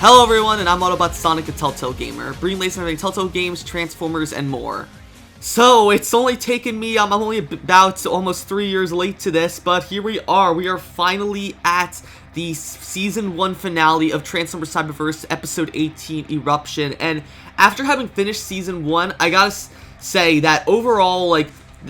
Hello everyone, and I'm Autobot Sonic, a Telltale Gamer, bringing latest on Telltale games, Transformers, and more. So, it's only taken me, I'm only about almost 3 years late to this, but here we are finally at the Season 1 finale of Transformers Cyberverse, Episode 18, Eruption, and after having finished Season 1, I gotta say that overall,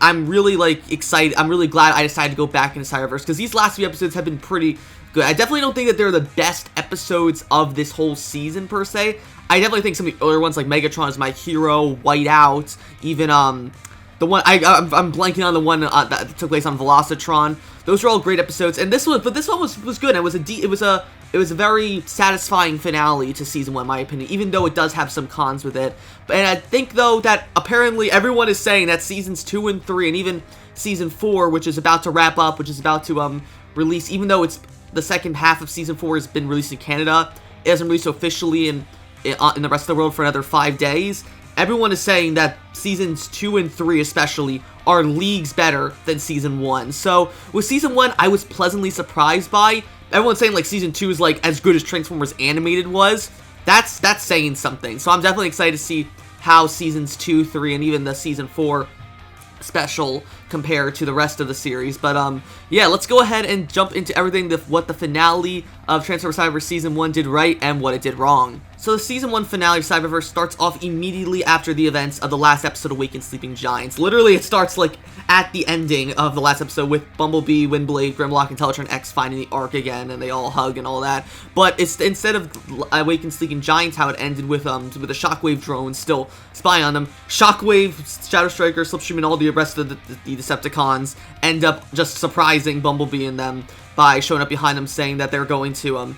I'm really, excited, I'm really glad I decided to go back into Cyberverse, because these last few episodes have been pretty good. I definitely don't think that they're the best episodes of this whole season, per se. I definitely think some of the earlier ones, like Megatron is My Hero, Whiteout, even, the one, I'm blanking on the one that took place on Velocitron. Those are all great episodes, and this one, was good. It was a very satisfying finale to Season 1, in my opinion, even though it does have some cons with it. And I think, though, that apparently everyone is saying that Seasons 2 and 3, and even Season 4, which is about to wrap up, which is about to, release, even though it's the second half of Season 4 has been released in Canada, it hasn't released officially in the rest of the world for another 5 days. Everyone is saying that Seasons 2 and 3 especially are leagues better than Season 1. So, with Season 1, I was pleasantly surprised by. Everyone's saying, Season 2 is, as good as Transformers Animated was. That's saying something. So, I'm definitely excited to see how Seasons 2, 3, and even the Season 4 special compared to the rest of the series. But yeah, let's go ahead and jump into everything, what the finale of Transformers Cyberverse Season 1 did right and what it did wrong. So the Season 1 finale of Cyberverse starts off immediately after the events of the last episode of Awaken Sleeping Giants. Literally, it starts at the ending of the last episode with Bumblebee, Windblade, Grimlock, and Teletran X finding the Ark again, and they all hug and all that. But it's instead of Awaken Sleeping Giants, how it ended with the Shockwave drones still spying on them. Shockwave, Shadow Striker, Slipstream, and all the rest of the Decepticons end up just surprising Bumblebee and them by showing up behind them, saying that they're going to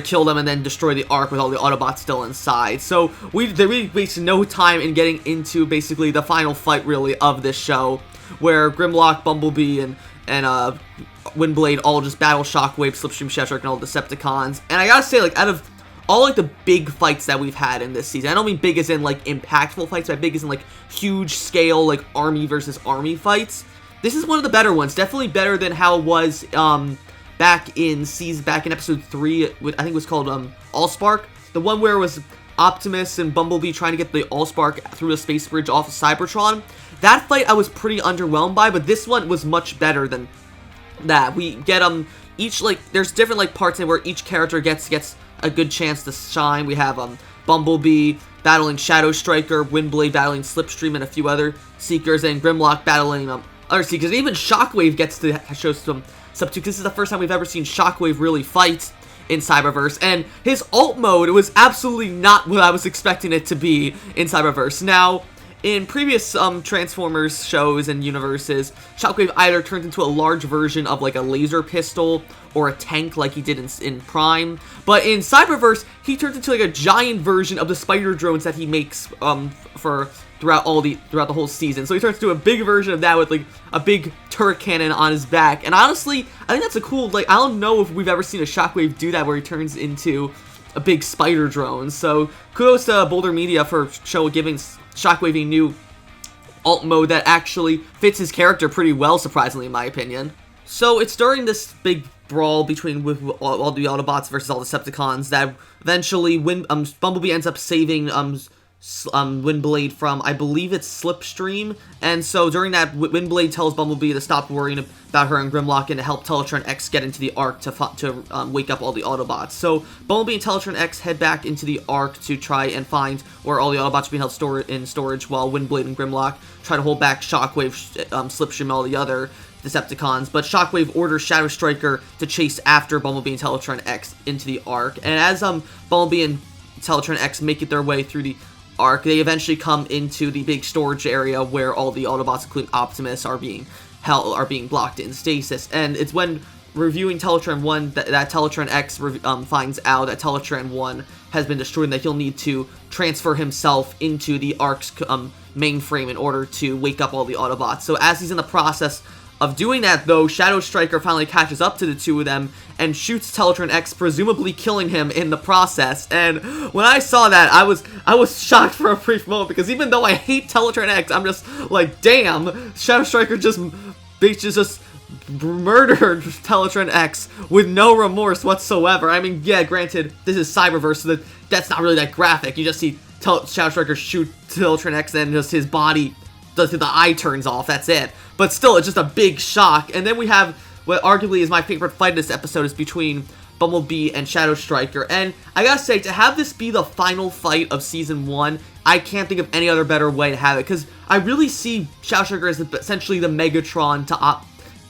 kill them and then destroy the Ark with all the Autobots still inside. So they really wasted no time in getting into basically the final fight, really, of this show, where Grimlock, Bumblebee, and Windblade all just battle Shockwave, Slipstream, Shadow Striker, and all the Decepticons. And I gotta say, out of all the big fights that we've had in this season, I don't mean big as in impactful fights, but big as in huge scale army versus army fights. This is one of the better ones. Definitely better than how it was back in episode 3, I think it was called Allspark. The one where it was Optimus and Bumblebee trying to get the Allspark through the space bridge off of Cybertron. That fight I was pretty underwhelmed by, but this one was much better than that. We get each there's different parts in where each character gets a good chance to shine. We have Bumblebee battling Shadow Striker, Windblade battling Slipstream, and a few other Seekers, and Grimlock battling other Seekers. And even Shockwave gets to show some stuff too, because this is the first time we've ever seen Shockwave really fight in Cyberverse, and his ult mode was absolutely not what I was expecting it to be in Cyberverse. Now, in previous Transformers shows and universes, Shockwave either turns into a large version of a laser pistol or a tank like he did in Prime, but in Cyberverse, he turns into a giant version of the spider drones that he makes throughout the whole season. So he turns into a big version of that with a big turret cannon on his back. And honestly, I think that's a cool, I don't know if we've ever seen a Shockwave do that where he turns into a big spider drone. So kudos to Boulder Media for giving Shockwave a new alt mode that actually fits his character pretty well, surprisingly, in my opinion. So it's during this big brawl between all the Autobots versus all the Decepticons that eventually Bumblebee ends up saving Windblade from, I believe it's Slipstream, and so during that, Windblade tells Bumblebee to stop worrying about her and Grimlock and to help Teletran X get into the Ark to wake up all the Autobots. So Bumblebee and Teletran X head back into the Ark to try and find where all the Autobots are being held in storage, while Windblade and Grimlock try to hold back Shockwave, Slipstream, and all the other Decepticons, but Shockwave orders Shadow Striker to chase after Bumblebee and Teletran X into the Ark. And as Bumblebee and Teletran X make it their way through the Ark, they eventually come into the big storage area where all the Autobots, including Optimus, are being blocked in stasis. And it's when reviewing Teletran 1 that Teletran X finds out that Teletran 1 has been destroyed and that he'll need to transfer himself into the Ark's mainframe in order to wake up all the Autobots. So as he's in the process of doing that, though, Shadow Striker finally catches up to the two of them and shoots Teletran X, presumably killing him in the process. And when I saw that, I was shocked for a brief moment, because even though I hate Teletran X, I'm just like, damn, Shadow Striker just murdered Teletran X with no remorse whatsoever. I mean, yeah, granted, this is Cyberverse, so that's not really that graphic. You just see Shadow Striker shoot Teletran X, and just his body, the eye turns off, that's it. But still, it's just a big shock. And then we have what arguably is my favorite fight in this episode, is between Bumblebee and Shadow Striker. And I gotta say, to have this be the final fight of Season 1, I can't think of any other better way to have it, because I really see Shadow Striker as essentially the Megatron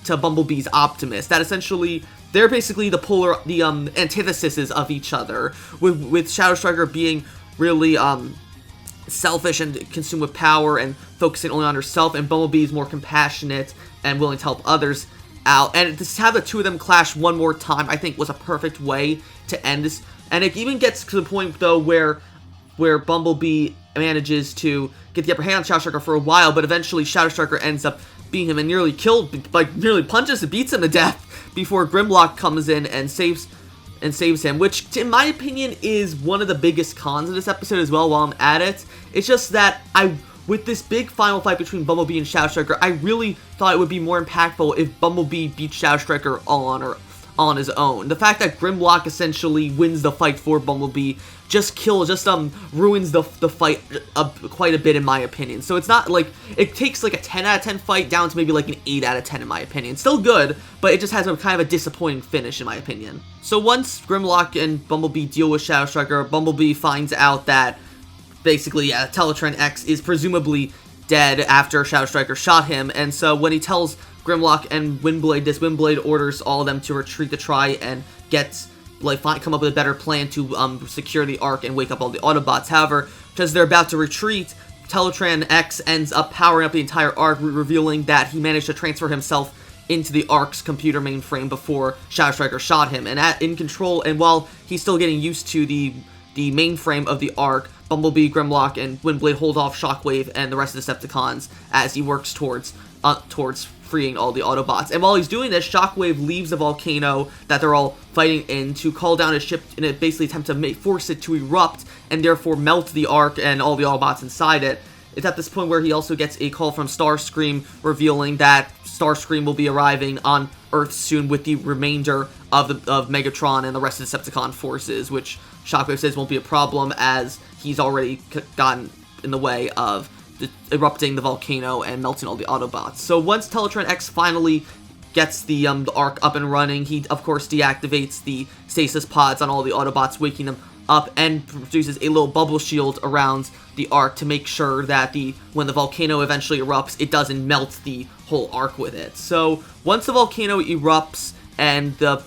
to Bumblebee's Optimus. That essentially, they're basically the antitheses of each other, with Shadow Striker being really selfish and consumed with power and focusing only on herself, and Bumblebee is more compassionate and willing to help others out. And to have the two of them clash one more time, I think was a perfect way to end this. And it even gets to the point, though, where Bumblebee manages to get the upper hand on Shadow Striker for a while, but eventually Shadow Striker ends up beating him and nearly nearly punches and beats him to death before Grimlock comes in and saves him, which, in my opinion, is one of the biggest cons of this episode as well. While I'm at it, it's just that with this big final fight between Bumblebee and Shadow Striker, I really thought it would be more impactful if Bumblebee beat Shadow Striker all on his own. The fact that Grimlock essentially wins the fight for Bumblebee ruins the fight quite a bit, in my opinion. So it's not like, it takes like a 10 out of 10 fight down to maybe like an 8 out of 10 in my opinion. Still good, but it just has a kind of a disappointing finish in my opinion. So once Grimlock and Bumblebee deal with Shadow Striker, Bumblebee finds out that basically Teletran X is presumably dead after Shadow Striker shot him, and so when he tells Grimlock and Windblade this, Windblade orders all of them to retreat to try and come up with a better plan to secure the Ark and wake up all the Autobots. However, as they're about to retreat, Teletran X ends up powering up the entire Ark, revealing that he managed to transfer himself into the Ark's computer mainframe before Shadow Striker shot him. And in control, and while he's still getting used to the mainframe of the Ark, Bumblebee, Grimlock, and Windblade hold off Shockwave and the rest of the Decepticons as he works towards freeing all the Autobots. And while he's doing this, Shockwave leaves the volcano that they're all fighting in to call down his ship in a basically attempt to force it to erupt and therefore melt the Ark and all the Autobots inside it. It's at this point where he also gets a call from Starscream revealing that Starscream will be arriving on Earth soon with the remainder of Megatron and the rest of the Decepticon forces, which Shockwave says won't be a problem as he's already gotten in the way of erupting the volcano and melting all the Autobots. So once Teletran X finally gets the Ark up and running, he of course deactivates the stasis pods on all the Autobots, waking them up, and produces a little bubble shield around the Ark to make sure that when the volcano eventually erupts, it doesn't melt the whole Ark with it. So once the volcano erupts and the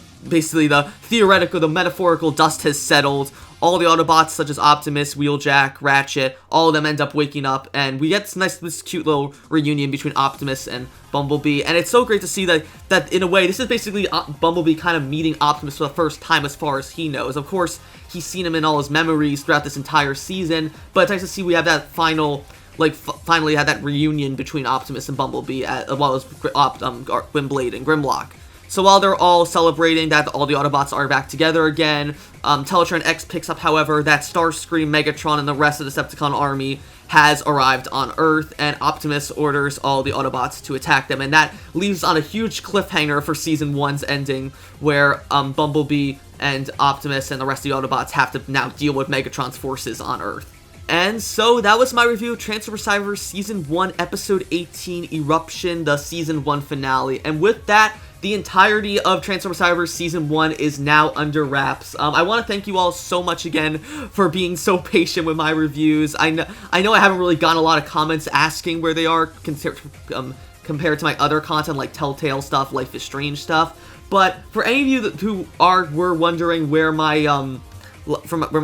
metaphorical dust has settled, all the Autobots, such as Optimus, Wheeljack, Ratchet, all of them end up waking up, and we get this cute little reunion between Optimus and Bumblebee, and it's so great to see that in a way, this is basically Bumblebee kind of meeting Optimus for the first time as far as he knows. Of course, he's seen him in all his memories throughout this entire season, but it's nice to see we have that finally had that reunion between Optimus and Bumblebee, as well as Windblade and Grimlock. So while they're all celebrating that all the Autobots are back together again, Teletran X picks up, however, that Starscream, Megatron, and the rest of the Decepticon army has arrived on Earth, and Optimus orders all the Autobots to attack them, and that leaves on a huge cliffhanger for Season 1's ending, where Bumblebee and Optimus and the rest of the Autobots have to now deal with Megatron's forces on Earth. And so that was my review of Transformers Cyberverse Season 1, Episode 18, Eruption, the Season 1 finale. And with that, the entirety of Transformers Cyberverse Season 1 is now under wraps. I want to thank you all so much again for being so patient with my reviews. I know I haven't really gotten a lot of comments asking where they are compared to my other content like Telltale stuff, Life is Strange stuff. But for any of you who were wondering where my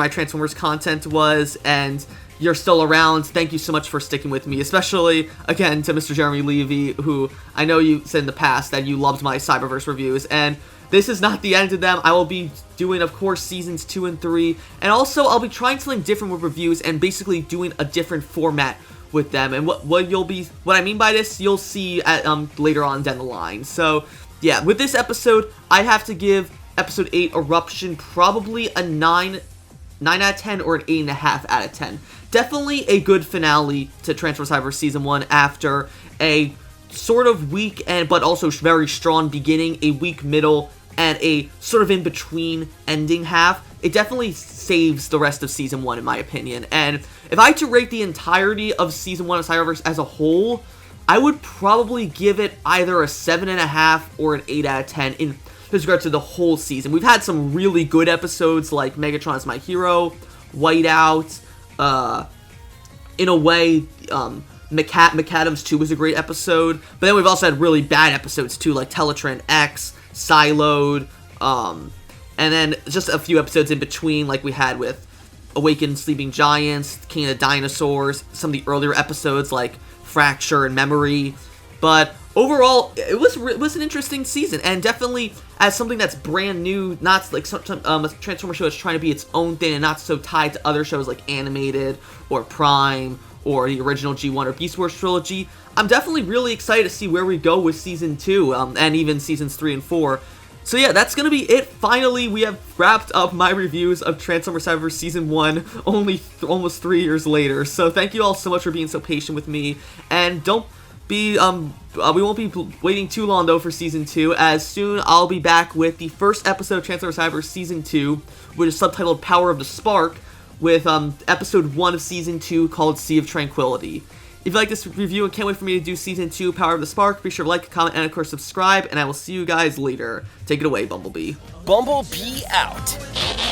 Transformers content was and you're still around, thank you so much for sticking with me, especially, again, to Mr. Jeremy Levy, who I know you said in the past that you loved my Cyberverse reviews, and this is not the end of them. I will be doing, of course, Seasons 2 and 3, and also I'll be trying something different with reviews and basically doing a different format with them, and what I mean by this, you'll see at, later on down the line. So, yeah, with this episode, I have to give Episode 8, Eruption, probably a 9 out of 10 or an 8.5 out of 10. Definitely a good finale to Transformers Cyberverse Season 1 after a sort of weak and but also very strong beginning, a weak middle, and a sort of in-between ending half, it definitely saves the rest of Season 1 in my opinion. And if I had to rate the entirety of Season 1 of Cyberverse as a whole, I would probably give it either a 7.5 or an 8 out of 10 in regard to the whole season. We've had some really good episodes like Megatron's My Hero, Whiteout, in a way, McAdams 2 was a great episode, but then we've also had really bad episodes too, like Teletran X, Siloed, and then just a few episodes in between, like we had with Awaken Sleeping Giants, King of the Dinosaurs, some of the earlier episodes like Fracture and Memory. But overall, it was an interesting season, and definitely as something that's brand new, not like a Transformer show that's trying to be its own thing and not so tied to other shows like Animated or Prime or the original G1 or Beast Wars trilogy. I'm definitely really excited to see where we go with Season 2, and even Seasons 3 and 4. So yeah, that's going to be it. Finally, we have wrapped up my reviews of Transformers Cyberverse Season 1 only almost 3 years later. So thank you all so much for being so patient with me, and don't be, we won't be waiting too long though for Season 2, as soon I'll be back with the first episode of Transformers Cyberverse Season 2, which is subtitled Power of the Spark, with episode 1 of Season 2 called Sea of Tranquility. If you like this review and can't wait for me to do Season 2 Power of the Spark, be sure to like, comment, and of course subscribe, and I will see you guys later. Take it away, Bumblebee. Bumblebee out.